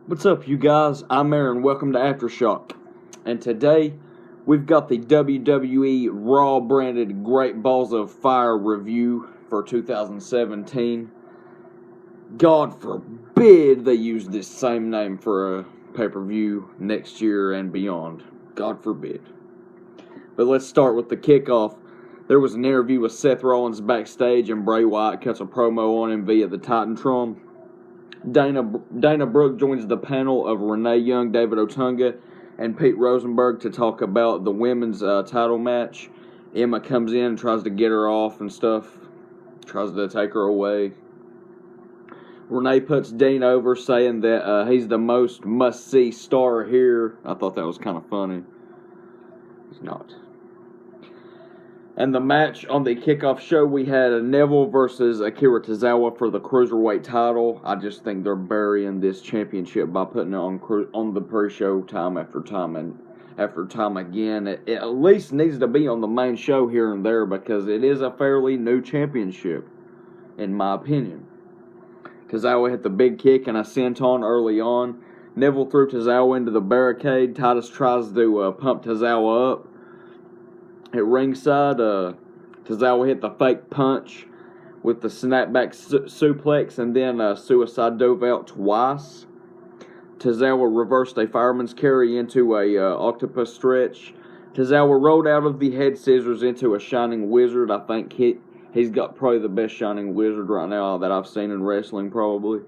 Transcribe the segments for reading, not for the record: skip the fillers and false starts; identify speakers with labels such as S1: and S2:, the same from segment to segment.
S1: What's up, you guys? I'm Aaron. Welcome to Aftershock. And today, we've got the WWE Raw branded Great Balls of Fire review for 2017. God forbid they use this same name for a pay-per-view next year and beyond. God forbid. But let's start with the kickoff. There was an interview with Seth Rollins backstage, and Bray Wyatt cuts a promo on him via the Titantron. Dana Brooke joins the panel of Renee Young, David Otunga, and Pete Rosenberg to talk about the women's title match. Emma comes in and tries to get her off and stuff. Tries to take her away. Renee puts Dean over, saying that he's the most must-see star here. I thought that was kind of funny. He's not. And the match on the kickoff show, we had Neville versus Akira Tozawa for the Cruiserweight title. I just think they're burying this championship by putting it on the pre-show time after time and after time again. It at least needs to be on the main show here and there because it is a fairly new championship, in my opinion. Tozawa hit the big kick and a senton early on. Neville threw Tozawa into the barricade. Titus tries to pump Tozawa up. At ringside, Tozawa hit the fake punch with the snapback suplex and then suicide dove out twice. Tozawa reversed a fireman's carry into a octopus stretch. Tozawa rolled out of the head scissors into a shining wizard. I think he's got probably the best shining wizard right now that I've seen in wrestling, probably.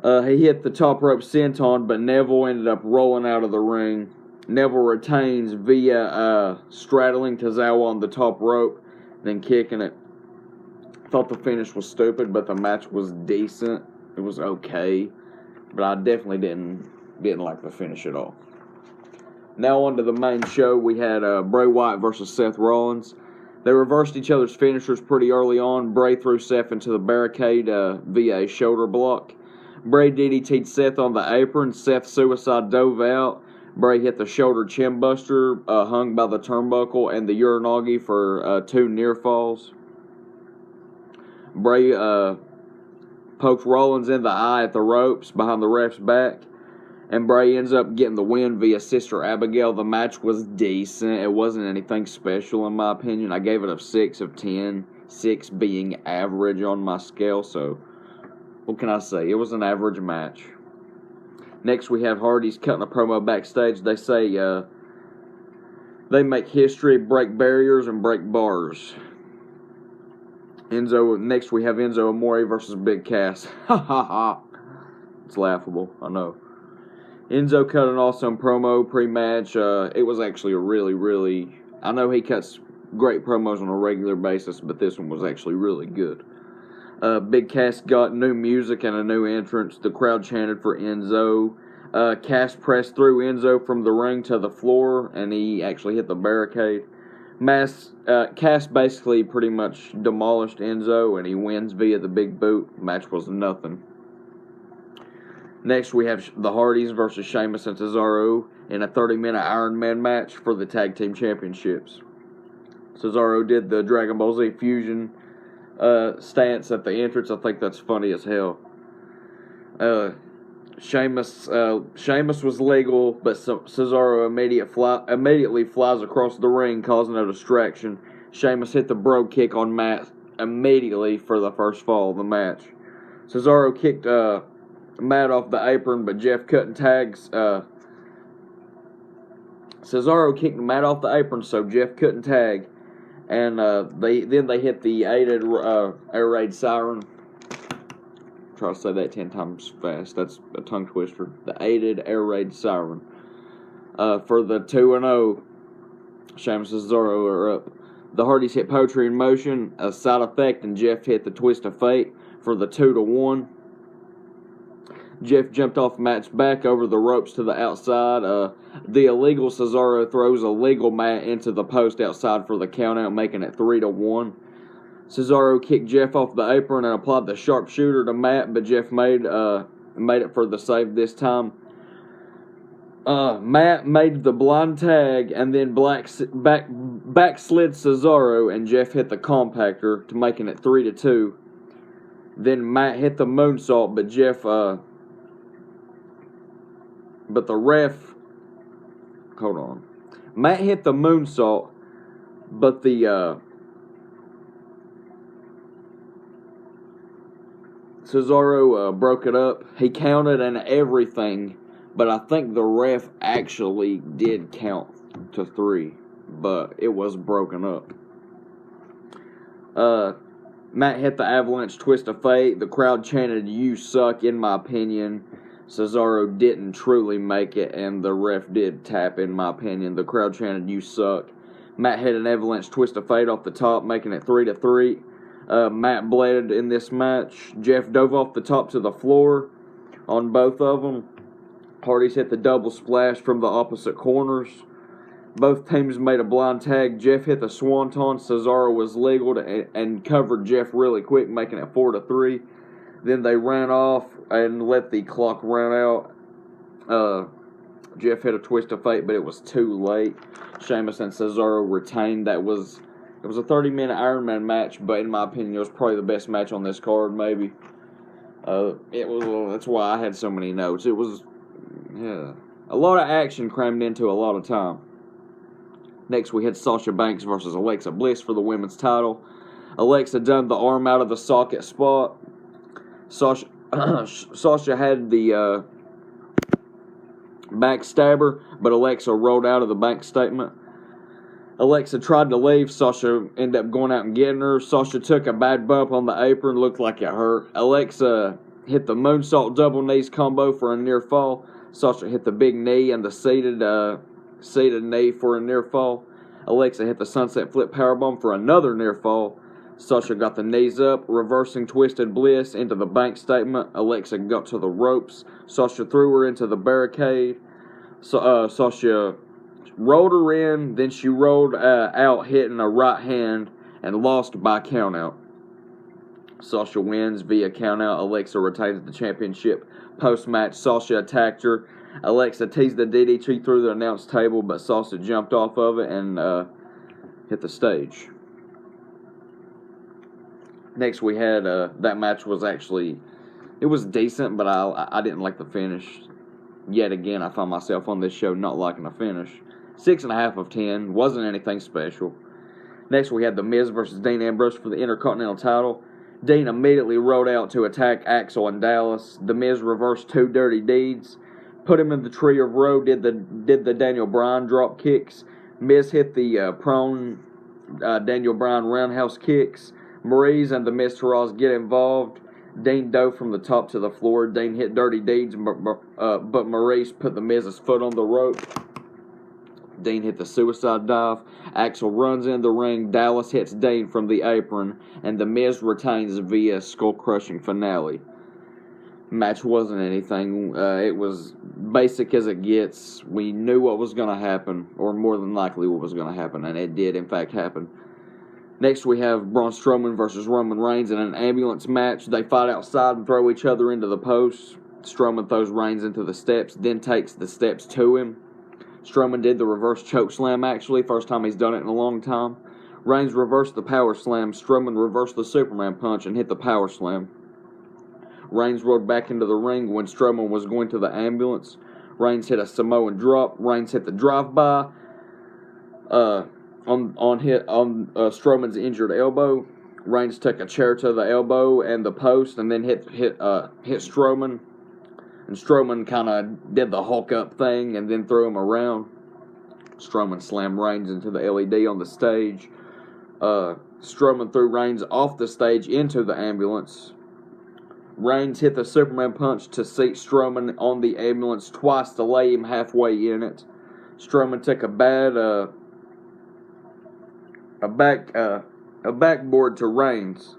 S1: He hit the top rope senton, but Neville ended up rolling out of the ring. Neville retains via straddling Tozawa on the top rope, then kicking it. Thought the finish was stupid, but the match was decent. It was okay, but I definitely didn't like the finish at all. Now on to the main show. We had Bray Wyatt versus Seth Rollins. They reversed each other's finishers pretty early on. Bray threw Seth into the barricade via a shoulder block. Bray DDT'd Seth on the apron. Seth suicide dove out. Bray hit the shoulder chin buster, hung by the turnbuckle, and the Uranagi for 2 near falls. Bray poked Rollins in the eye at the ropes behind the ref's back, and Bray ends up getting the win via Sister Abigail. The match was decent. It wasn't anything special in my opinion. I gave it a 6 of 10, 6 being average on my scale, so what can I say? It was an average match. Next, we have Hardy's cutting a promo backstage. They say they make history, break barriers, and break bars. Next, we have Enzo Amore versus Big Cass. Ha ha ha. It's laughable, I know. Enzo cut an awesome promo pre-match. It was actually a really, I know he cuts great promos on a regular basis, but this one was actually really good. Big Cass got new music and a new entrance. The crowd chanted for Enzo. Cass pressed through Enzo from the ring to the floor, and he actually hit the barricade. Cass basically pretty much demolished Enzo, and he wins via the big boot. Match was nothing. Next, we have the Hardys versus Sheamus and Cesaro in a 30-minute Iron Man match for the Tag Team Championships. Cesaro did the Dragon Ball Z Fusion stance at the entrance. I think that's funny as hell. Sheamus was legal, but Cesaro immediately flies across the ring, causing a distraction. Sheamus hit the bro kick on Matt immediately for the first fall of the match. Cesaro kicked Matt off the apron, but Jeff couldn't tag. Cesaro kicked Matt off the apron, so Jeff couldn't tag. And they hit the aided air raid siren. Try to say that 10 times fast. That's a tongue twister. The aided air raid siren. For the 2-0, Sheamus and Cesaro are up. The Hardys hit Poetry in Motion, a side effect, and Jeff hit the Twist of Fate for the 2-1. Jeff jumped off Matt's back over the ropes to the outside. The illegal Cesaro throws a legal Matt into the post outside for the countout, making it 3-1. Cesaro kicked Jeff off the apron and applied the sharpshooter to Matt, but Jeff made it for the save this time. Matt made the blind tag and then backslid Cesaro, and Jeff hit the compactor to making it 3-2. Then Matt hit the moonsault, but Jeff but the ref, hold on. Matt hit the moonsault, but the Cesaro broke it up. He counted and everything, but I think the ref actually did count to 3, but it was broken up. Matt hit the avalanche twist of fate. The crowd chanted, "You suck," in my opinion. Cesaro didn't truly make it, and the ref did tap, in my opinion. The crowd chanted, "You suck." Matt hit an avalanche twist of fate off the top, making it 3-3. Matt bled in this match. Jeff dove off the top to the floor on both of them. Hardys hit the double splash from the opposite corners. Both teams made a blind tag. Jeff hit the swanton. Cesaro was legal and covered Jeff really quick, making it 4-3. Then they ran off and let the clock run out. Jeff hit a twist of fate, but it was too late. Sheamus and Cesaro retained. It was a 30-minute Iron Man match, but in my opinion, it was probably the best match on this card. Maybe That's why I had so many notes. It was a lot of action crammed into a lot of time. Next, we had Sasha Banks versus Alexa Bliss for the women's title. Alexa done the arm out of the socket spot. Sasha had the backstabber, but Alexa rolled out of the bank statement. Alexa tried to leave. Sasha ended up going out and getting her. Sasha took a bad bump on the apron. Looked like it hurt. Alexa hit the moonsault double knees combo for a near fall. Sasha hit the big knee and the seated knee for a near fall. Alexa hit the sunset flip powerbomb for another near fall. Sasha got the knees up, reversing twisted Bliss into the bank statement. Alexa got to the ropes. Sasha threw her into the barricade. Sasha rolled her in, then she rolled out, hitting a right hand, and lost by countout. Sasha wins via countout. Alexa retains the championship. Post-match, Sasha attacked her. Alexa teased the DDT through the announce table, but Sasha jumped off of it and hit the stage. Next, we had that match was actually, it was decent, but I didn't like the finish. Yet again, I found myself on this show not liking the finish. 6.5 of 10, wasn't anything special. Next, we had The Miz versus Dean Ambrose for the Intercontinental title. Dean immediately rolled out to attack Axel and Dallas. The Miz reversed 2 dirty deeds, put him in the tree of woe, did the Daniel Bryan drop kicks. Miz hit the prone Daniel Bryan roundhouse kicks. Maryse and the Miz Taraj get involved. Dean dove from the top to the floor. Dean hit dirty deeds, but Maryse put the Miz's foot on the rope. Dean hit the suicide dive. Axel runs in the ring. Dallas hits Dean from the apron, and the Miz retains via skull-crushing finale. Match wasn't anything. It was basic as it gets. We knew what was going to happen, or more than likely what was going to happen, and it did in fact happen. Next, we have Braun Strowman versus Roman Reigns in an ambulance match. They fight outside and throw each other into the posts. Strowman throws Reigns into the steps, then takes the steps to him. Strowman did the reverse choke slam, actually. First time he's done it in a long time. Reigns reversed the power slam. Strowman reversed the Superman punch and hit the power slam. Reigns rolled back into the ring when Strowman was going to the ambulance. Reigns hit a Samoan drop. Reigns hit the drive-by on Strowman's injured elbow. Reigns took a chair to the elbow and the post, and then hit Strowman. And Strowman kind of did the Hulk up thing and then threw him around. Strowman slammed Reigns into the LED on the stage. Strowman threw Reigns off the stage into the ambulance. Reigns hit the Superman punch to seat Strowman on the ambulance twice to lay him halfway in it. Strowman took a backboard to Reigns.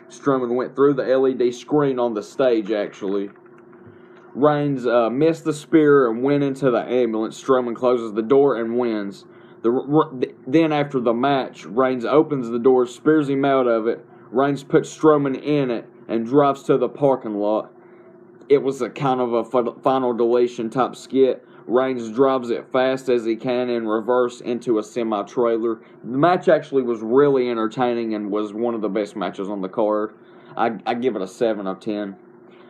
S1: Strowman went through the LED screen on the stage, actually. Reigns missed the spear and went into the ambulance. Strowman closes the door and wins. Then after the match, Reigns opens the door, spears him out of it. Reigns puts Strowman in it and drives to the parking lot. It was a kind of a final deletion type skit. Reigns drives it fast as he can in reverse into a semi-trailer. The match actually was really entertaining and was one of the best matches on the card. I give it a 7 of 10.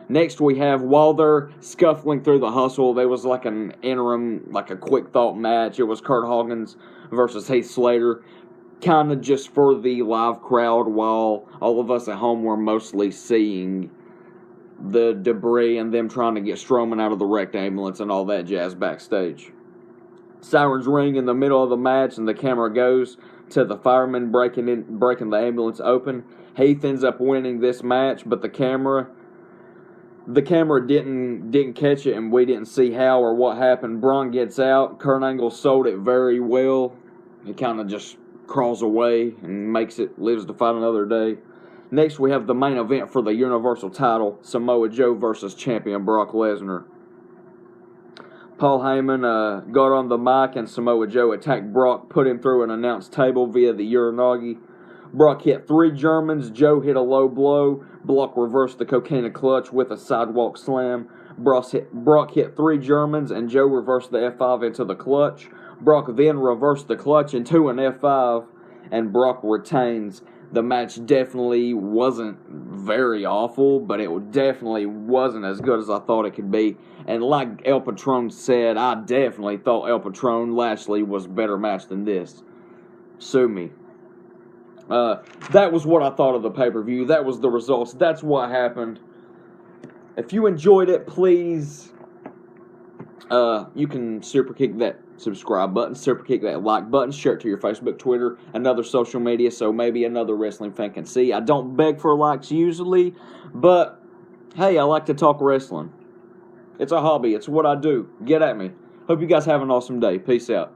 S1: Next, we have, while they're scuffling through the hustle, there was like an interim, like a quick thought match. It was Kurt Hawkins versus Heath Slater, kind of just for the live crowd, while all of us at home were mostly seeing the debris and them trying to get Strowman out of the wrecked ambulance and all that jazz backstage. Sirens ring in the middle of the match, and the camera goes to the firemen breaking the ambulance open. Heath ends up winning this match, but the camera didn't catch it, and we didn't see how or what happened. Braun gets out. Kurt Angle sold it very well. He kind of just crawls away and lives to fight another day. Next, we have the main event for the Universal title, Samoa Joe versus champion Brock Lesnar. Paul Heyman got on the mic, and Samoa Joe attacked Brock, put him through an announce table via the Uranagi. Brock hit 3 Germans. Joe hit a low blow. Brock reversed the cocaine clutch with a sidewalk slam. Brock hit 3 Germans, and Joe reversed the F5 into the clutch. Brock then reversed the clutch into an F5, and Brock retains. The match definitely wasn't very awful, but it definitely wasn't as good as I thought it could be. And like El Patron said, I definitely thought El Patron Lashley was a better match than this. Sue me. That was what I thought of the pay-per-view. That was the results. That's what happened. If you enjoyed it, please, you can super kick that subscribe button, super kick that like button, share it to your Facebook, Twitter, and other social media so maybe another wrestling fan can see. I don't beg for likes usually, but hey, I like to talk wrestling. It's a hobby. It's what I do. Get at me. Hope you guys have an awesome day. Peace out.